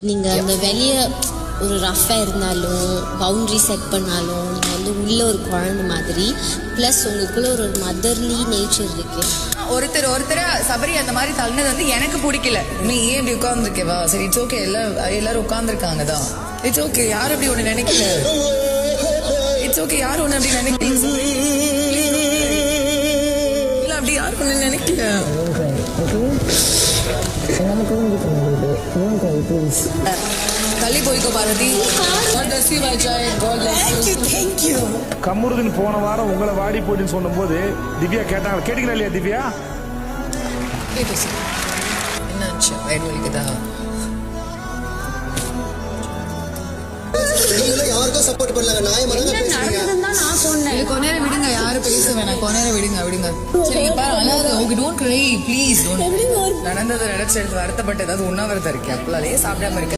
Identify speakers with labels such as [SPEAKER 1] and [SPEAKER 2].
[SPEAKER 1] நீங்க அந்த வெளிய ஒரு ரஃபா இருந்தாலும் பவுண்டரி செட் பண்ணாலும் நீங்க வந்து உள்ள ஒரு குழந்தை மாதிரி பிளஸ் உங்களுக்குள்ள ஒரு மதர்லி நேச்சர் இருக்கு.
[SPEAKER 2] ஒருத்தர சபரி அந்த மாதிரி தள்ளினது வந்து எனக்கு பிடிக்கல. நீ ஏன் இப்படி உட்கார்ந்துருக்கேவா? சரி, இட்ஸ் ஓகே. எல்லாரும் உட்கார்ந்துருக்காங்க தான். It's okay. யாரும் அப்படி ஒண்ணு நினைக்கல. It's okay. யாரும் ஒண்ணு அப்படி நினைக்கல. இல்ல, அப்படி யாரும் ஒண்ணு நினைக்கல. தள்ளி போய்க்கோ பார்வதி.
[SPEAKER 3] கம்முருதின் போன வாரம் உங்களை வாடி போயிட்டுன்னு சொல்லும் போது திவ்யா கேட்டாங்க. கேட்டீங்களா இல்லையா திவ்யா?
[SPEAKER 2] என்னாச்சு? வயிறு வலிக்குதா?
[SPEAKER 4] சப்போர்ட் பண்ணல.
[SPEAKER 2] நான் சொன்னேன் கொஞ்ச நேரம் விடுங்க. யாரும் பேச வேணாம். கொஞ்ச நேரம் விடுங்க. சரி பாரு, அழாத. Okay, don't cry please. நடந்ததை நினைச்சு வருத்தப்பட்டு ஏதாவது உண்ணாவிரதம் இருக்கேன். அப்பெல்லாம் சாப்பிடாம இருக்கேன்.